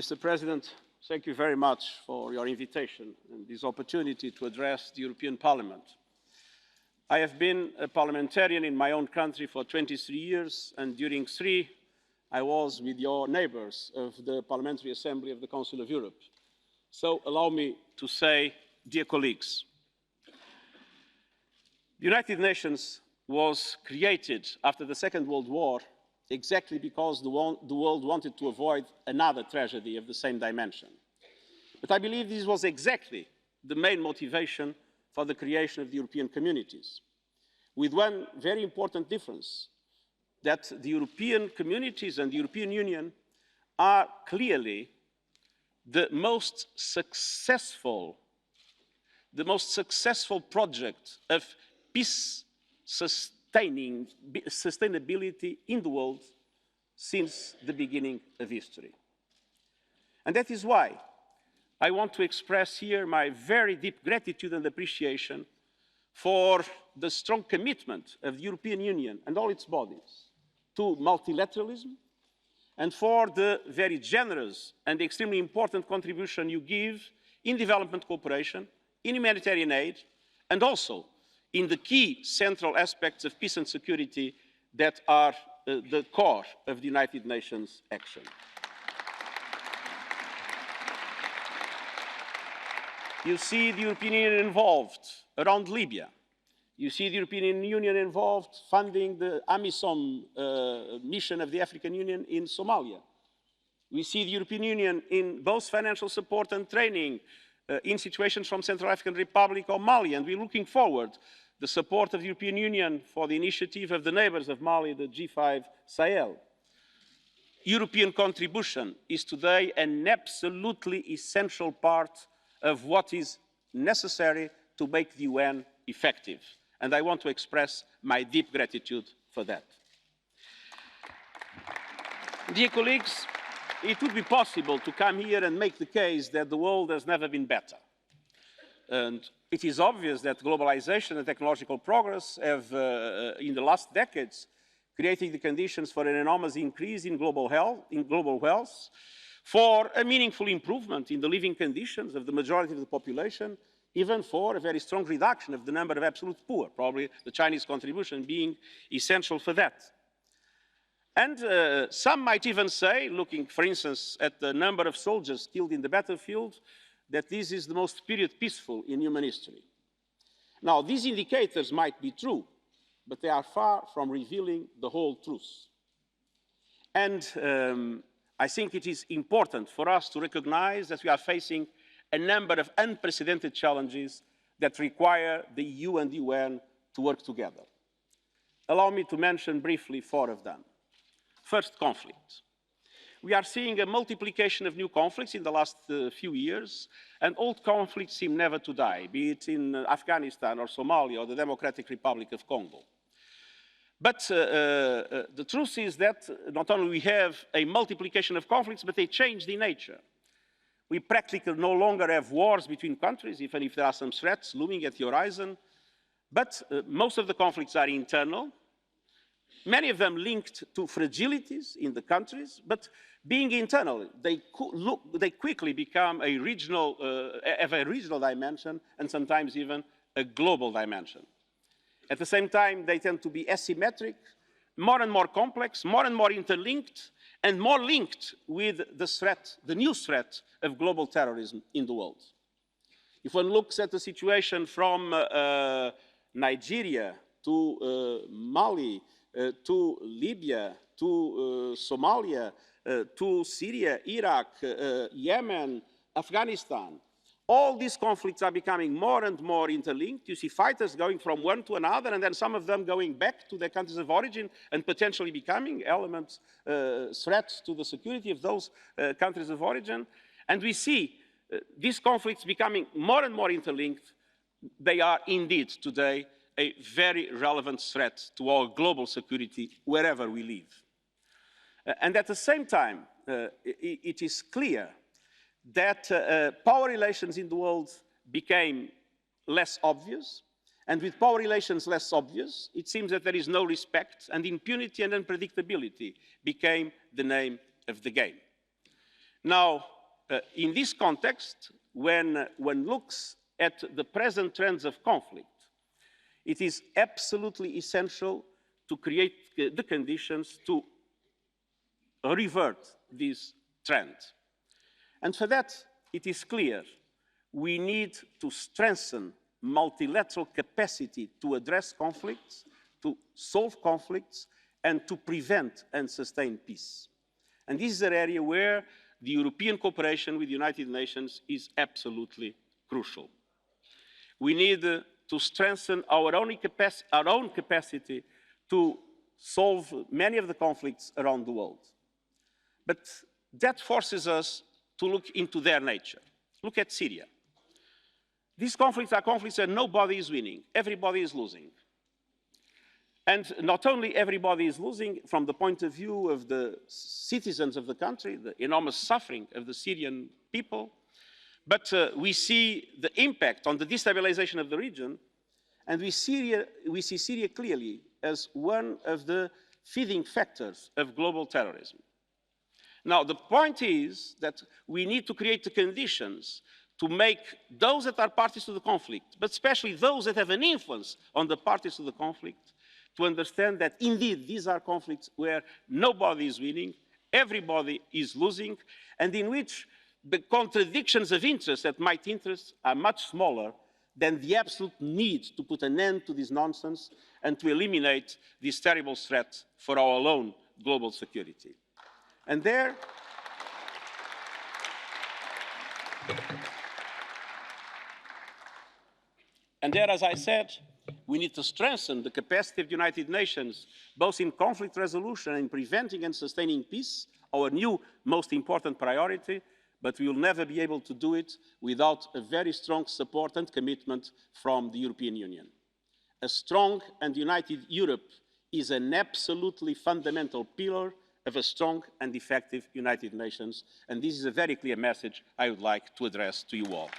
Mr. President, thank you very much for your invitation and this opportunity to address the European Parliament. I have been a parliamentarian in my own country for 23 years, and during 3, I was with your neighbours of the Parliamentary Assembly of the Council of Europe. So allow me to say, dear colleagues, the United Nations was created after the Second World War exactly because the world wanted to avoid another tragedy of the same dimension. But I believe this was exactly the main motivation for the creation of the European communities, with one very important difference, that the European communities and the European Union are clearly the most successful project of peace sustainability in the world since the beginning of history. And that is why I want to express here my very deep gratitude and appreciation for the strong commitment of the European Union and all its bodies to multilateralism, and for the very generous and extremely important contribution you give in development cooperation, in humanitarian aid, and also in the key central aspects of peace and security that are the core of the United Nations action. You see the European Union involved around Libya. You see the European Union involved funding the AMISOM mission of the African Union in Somalia. We see the European Union in both financial support and training in situations from Central African Republic or Mali, and we're looking forward the support of the European Union for the initiative of the neighbours of Mali, the G5 Sahel. European contribution is today an absolutely essential part of what is necessary to make the UN effective. And I want to express my deep gratitude for that. Dear colleagues, it would be possible to come here and make the case that the world has never been better. And it is obvious that globalisation and technological progress have, in the last decades, created the conditions for an enormous increase in global wealth, for a meaningful improvement in the living conditions of the majority of the population, even for a very strong reduction of the number of absolute poor, probably the Chinese contribution being essential for that. And some might even say, looking, for instance, at the number of soldiers killed in the battlefield, that this is the most period peaceful in human history. Now, these indicators might be true, but they are far from revealing the whole truth. And I think it is important for us to recognize that we are facing a number of unprecedented challenges that require the EU and the UN to work together. Allow me to mention briefly 4 of them. First, conflict. We are seeing a multiplication of new conflicts in the last few years, and old conflicts seem never to die, be it in Afghanistan or Somalia or the Democratic Republic of Congo. But the truth is that not only we have a multiplication of conflicts, but they changed in nature. We practically no longer have wars between countries, even if there are some threats looming at the horizon. But most of the conflicts are internal, many of them linked to fragilities in the countries, but being internal, they quickly become a regional, have a regional dimension and sometimes even a global dimension. At the same time, they tend to be asymmetric, more and more complex, more and more interlinked, and more linked with the threat, the new threat of global terrorism in the world. If one looks at the situation from Nigeria to Mali, to Libya, to Somalia, to Syria, Iraq, Yemen, Afghanistan, all these conflicts are becoming more and more interlinked. You see fighters going from one to another, and then some of them going back to their countries of origin and potentially becoming elements, threats to the security of those countries of origin. And we see these conflicts becoming more and more interlinked. They are indeed today a very relevant threat to our global security wherever we live. And at the same time, it is clear that power relations in the world became less obvious, and with power relations less obvious, it seems that there is no respect, and impunity and unpredictability became the name of the game. Now, in this context, when one looks at the present trends of conflict, it is absolutely essential to create the conditions to revert this trend. And for that, it is clear we need to strengthen multilateral capacity to address conflicts, to solve conflicts, and to prevent and sustain peace. And this is an area where the European cooperation with the United Nations is absolutely crucial. We need to strengthen our own capacity to solve many of the conflicts around the world. But that forces us to look into their nature. Look at Syria. These conflicts are conflicts where nobody is winning, everybody is losing. And not only everybody is losing from the point of view of the citizens of the country, the enormous suffering of the Syrian people, but we see the impact on the destabilization of the region, and we see Syria clearly as one of the feeding factors of global terrorism. Now, the point is that we need to create the conditions to make those that are parties to the conflict, but especially those that have an influence on the parties to the conflict, to understand that indeed these are conflicts where nobody is winning, everybody is losing, and in which the contradictions of interest that might interest are much smaller than the absolute need to put an end to this nonsense and to eliminate this terrible threat for our own global security. And there, as I said, we need to strengthen the capacity of the United Nations, both in conflict resolution and in preventing and sustaining peace, our new most important priority, but we will never be able to do it without a very strong support and commitment from the European Union. A strong and united Europe is an absolutely fundamental pillar of a strong and effective United Nations, and this is a very clear message I would like to address to you all.